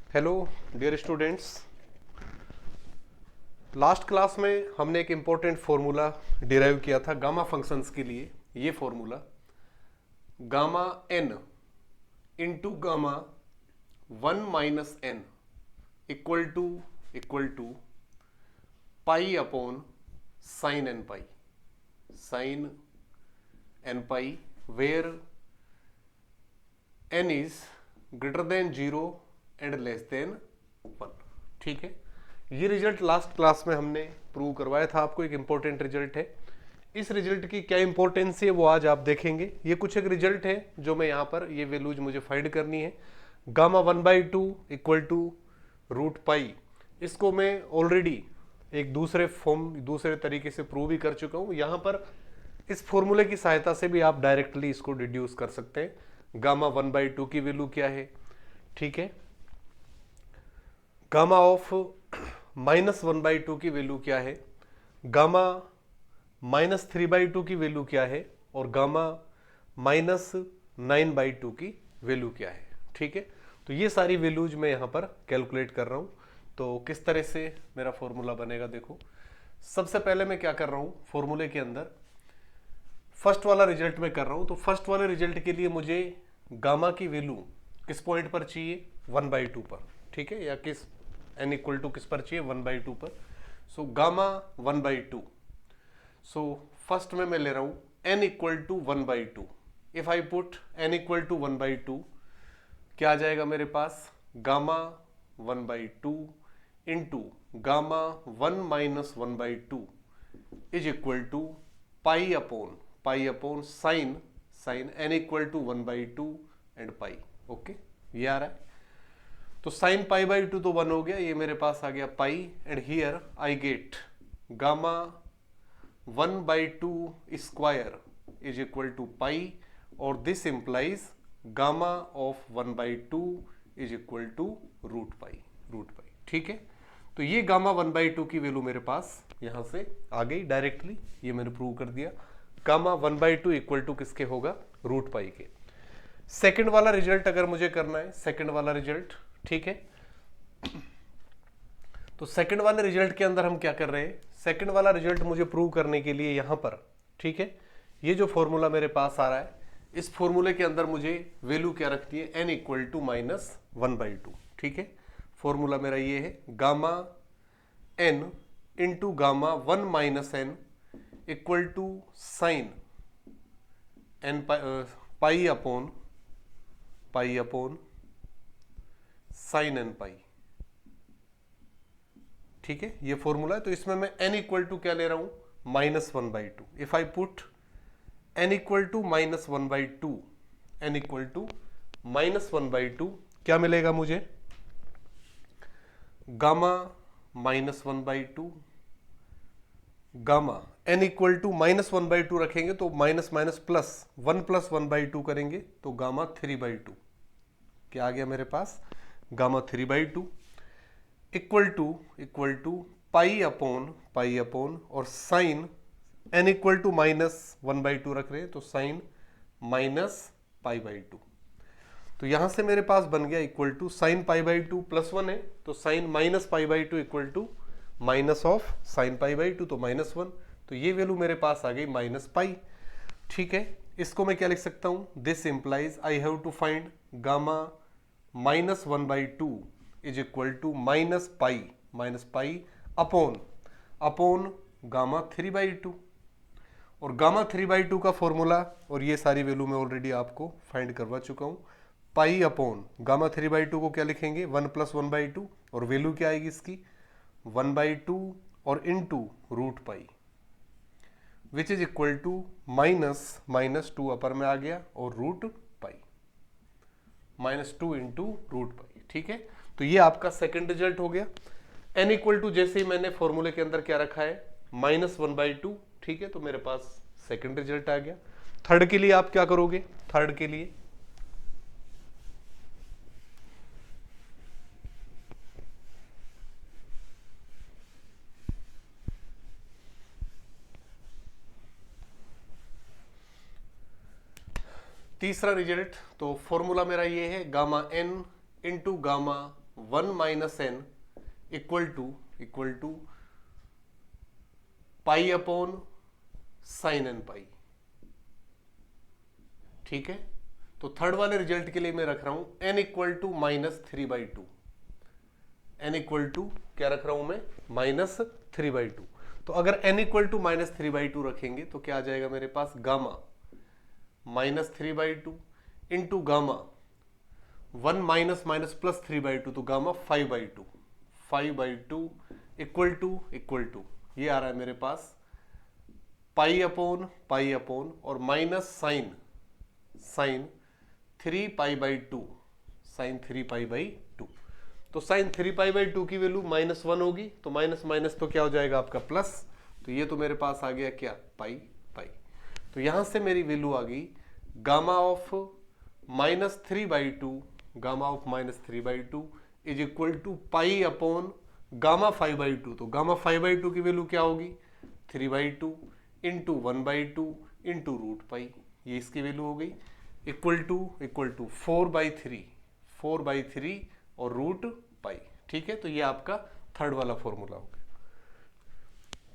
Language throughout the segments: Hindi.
Hello dear students. Last class में हमने एक इम्पोर्टेंट फॉर्मूला डिराइव किया था गामा फंक्शंस के लिए। ये formula gamma n into gamma 1 - n equal to pi upon sine n pi, sine n pi, where n is greater than 0 and less than 1। ठीक है, ये रिजल्ट लास्ट क्लास में हमने प्रूव करवाया था आपको। एक इंपॉर्टेंट रिजल्ट है। इस रिजल्ट की क्या इंपॉर्टेंस है वो आज आप देखेंगे। ये कुछ एक रिजल्ट है जो मैं यहाँ पर ये वैल्यूज मुझे फाइंड करनी है। Gamma 1/2 equal to root pi, इसको मैं ऑलरेडी एक दूसरे तरीके से प्रूव भी कर चुका हूँ। यहाँ पर इस फॉर्मूले की सहायता से भी आप डायरेक्टली इसको डिड्यूस कर सकते हैं। गामा 1/2 की वैल्यू क्या है, ठीक है। गामा ऑफ -1/2 की वैल्यू क्या है, गामा -3/2 की वैल्यू क्या है, और गामा -9/2 की वैल्यू क्या है। ठीक है, तो ये सारी वैल्यूज मैं यहाँ पर कैलकुलेट कर रहा हूँ। तो किस तरह से मेरा फॉर्मूला बनेगा देखो। सबसे पहले मैं क्या कर रहा हूँ, फॉर्मूले के अंदर फर्स्ट वाला रिजल्ट में कर रहा हूँ। तो फर्स्ट वाले रिजल्ट के लिए मुझे गामा की वैल्यू किस पॉइंट पर चाहिए, 1/2 पर। ठीक है, या किस n इक्वल टू किस पर चाहिए, 1/2 पर। So gamma 1/2। सो फर्स्ट में मैं ले रहा हूं n equal to 1/2। If I put n equal to 1/2, क्या आ जाएगा मेरे पास, gamma 1/2 into gamma 1 - 1/2 is equal to pi upon sine n equal to 1/2 and pi. Okay, ये आ रहा है। तो साइन π/2 तो 1 हो गया, ये मेरे पास आ गया pi, and here I get gamma 1/2 square is equal to pi, और this implies gamma of 1/2 is equal to root pi. ठीक है, तो ये गामा 1/2 की वैल्यू मेरे पास यहां से आ गई डायरेक्टली। ये मैंने प्रूव कर दिया। गामा 1/2 इक्वल टू किसके होगा, रूट पाई के। सेकंड वाला रिजल्ट अगर मुझे करना है, सेकंड वाला रिजल्ट, ठीक है। तो सेकंड वाले रिजल्ट के अंदर हम क्या कर रहे हैं, सेकंड वाला रिजल्ट मुझे प्रूव करने के लिए यहां पर, ठीक है, ये जो फॉर्मूला मेरे पास आ रहा है, इस फॉर्मूले के अंदर मुझे वैल्यू क्या रखती है, n इक्वल टू -1/2। ठीक है, फॉर्मूला मेरा ये है, gamma n into gamma 1 - n equal to sine n pi upon sine n pi. ठीक है, ये फॉर्मूला है। तो इसमें मैं n इक्वल टू क्या ले रहा हूं, -1/2। If I put n equal to -1/2, n equal to -1/2, क्या मिलेगा मुझे, gamma -1/2, gamma n equal to -1/2 रखेंगे तो माइनस माइनस प्लस 1 + 1/2 करेंगे तो गामा 3/2। क्या आ गया मेरे पास, gamma 3/2 equal to pi upon और साइन n इक्वल टू -1/2 रख रहे हैं तो साइन -π/2। तो यहां से मेरे पास बन गया इक्वल टू साइन π/2 +1 है तो sine -π/2 equal to minus of sine π/2 तो -1। तो ये वैल्यू मेरे पास आ गई -π। ठीक है, इसको मैं क्या लिख सकता हूं, this implies I have to find gamma -1/2 is equal to -π upon gamma 3/2। और गामा 3/2 का फॉर्मूला और ये सारी वैल्यू मैं ऑलरेडी आपको फाइंड करवा चुका हूं। पाई अपॉन गामा 3/2 को क्या लिखेंगे, 1 + 1/2, और वैल्यू क्या आएगी इसकी, 1/2 और into root pi, which is equal to -2 upper में आ गया और root pi, -2 into root pi. ठीक है, तो ये आपका सेकंड रिजल्ट हो गया। n इक्वल टू जैसे ही मैंने फॉर्मूले के अंदर क्या रखा है, -1/2। ठीक है, तो मेरे पास सेकंड रिजल्ट आ गया। थर्ड के लिए आप क्या करोगे, थर्ड के लिए तीसरा रिजल्ट, तो फॉर्मूला मेरा ये है, gamma n into gamma 1 minus n equal to pi upon sine n pi. ठीक है, तो थर्ड वाले रिजल्ट के लिए मैं रख रहा हूं n equal to -3/2। n equal to क्या रख रहा हूं मैं? -3/2। तो अगर n इक्वल टू -3/2 रखेंगे तो क्या आ जाएगा मेरे पास? Gamma -3/2 into gamma 1 minus minus plus 3/2, तो गामा 5/2। 5/2 इक्वल टू ये आ रहा है मेरे पास पाई अपॉन और माइनस साइन 3π/2, साइन 3π/2। तो साइन 3π/2 की वैल्यू -1 होगी, तो माइनस माइनस तो क्या हो जाएगा आपका प्लस। तो ये तो मेरे पास आ गया क्या? पाई। तो यहां से मेरी वैल्यू आ गई gamma of -3/2, gamma of -3/2 is equal to pi upon gamma 5/2। तो गामा 5/2 की वैल्यू क्या होगी? 3/2 इंटू 1/2 इंटू रूट पाई, ये इसकी वैल्यू हो गई इक्वल टू 4/3 और रूट पाई। ठीक है, तो ये आपका थर्ड वाला फॉर्मूला हो गया।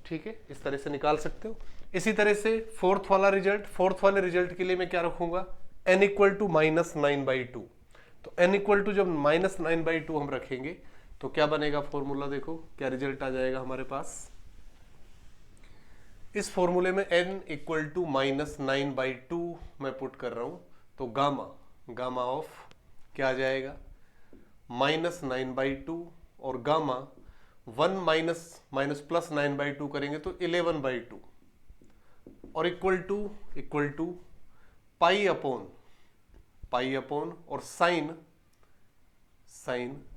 ठीक है, इस तरह से निकाल सकते हो। इसी तरह से फोर्थ वाले रिजल्ट के लिए मैं क्या रखूंगा? n equal to -9/2। तो n इक्वल टू जब -9/2 हम रखेंगे तो क्या बनेगा फॉर्मूला? देखो क्या रिजल्ट आ जाएगा हमारे पास। इस फॉर्मूले में n इक्वल टू -9/2 मैं पुट कर रहा हूं, तो गामा ऑफ क्या आ जाएगा? -9/2 और गामा 1 माइनस प्लस 9/2 करेंगे तो 11/2 और इक्वल टू पाई अपॉन और साइन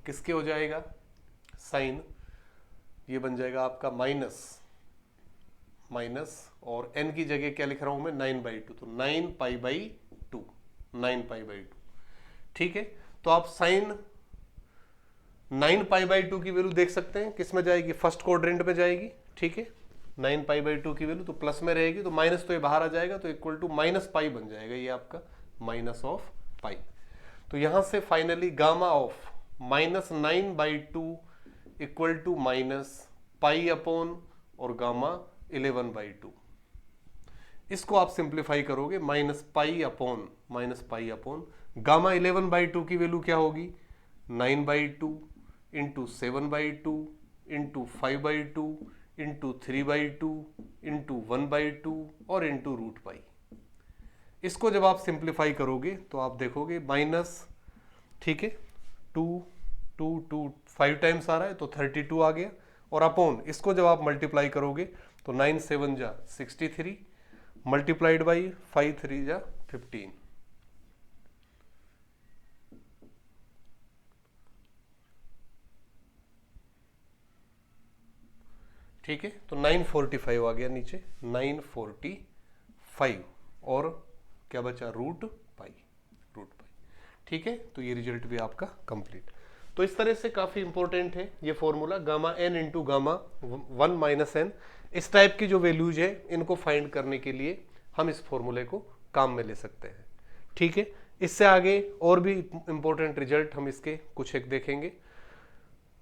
किसके हो जाएगा? साइन ये बन जाएगा आपका माइनस और n की जगह क्या लिख रहा हूं मैं? 9/2, तो 9π/2। ठीक है, तो आप साइन 9π/2 की वैल्यू देख सकते हैं किस में जाएगी? फर्स्ट क्वाड्रेंट में जाएगी। ठीक है, 9π/2 की वैल्यू तो प्लस में रहेगी, तो माइनस तो ये बाहर आ जाएगा, तो इक्वल टू -पाई बन जाएगा ये आपका, माइनस ऑफ पाई। तो यहां से finally gamma of -9/2 equal to -pi upon और गामा 11/2। इसको आप सिंप्लीफाई करोगे -पाई अपॉन गामा 11/2 की वैल्यू क्या होगी? 9/2 इंटू 7/2 इंटू 5/2 इंटू 3/2 इंटू 1/2 और इंटू रूट पाई। इसको जब आप सिंप्लीफाई करोगे तो आप देखोगे माइनस, ठीक है, 5 टाइम्स आ रहा है तो 32 आ गया, और अपॉन इसको जब आप मल्टीप्लाई करोगे तो 9 7 जा 63 मल्टीप्लाइड बाई 5 3 जा 15। ठीक है, तो 945 आ गया नीचे, 945 और क्या बचा? Root pi. ठीक है, तो ये रिजल्ट भी आपका कंप्लीट। तो इस तरह से काफी इंपॉर्टेंट है ये formula, gamma n into gamma 1 minus n. इस टाइप की जो वैल्यूज है इनको फाइंड करने के लिए हम इस फॉर्मूले को काम में ले सकते हैं। ठीक है, इससे आगे और भी इंपॉर्टेंट रिजल्ट हम इसके कुछ एक देखेंगे।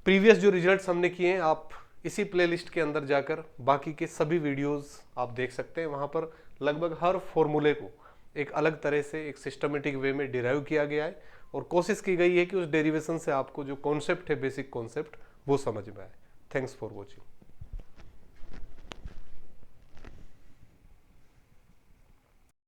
प्रीवियस जो रिजल्ट्स हमने किए हैं आप इसी प्लेलिस्ट के अंदर जाकर बाकी के सभी वीडियोस आप देख सकते हैं। वहां पर लगभग हर फॉर्मूले को एक अलग तरह से एक सिस्टमेटिक वे में डिराइव किया गया है और कोशिश की गई है कि उस डेरिवेशन से आपको जो कॉन्सेप्ट है, बेसिक कॉन्सेप्ट, वो समझ में आए। Thanks for watching.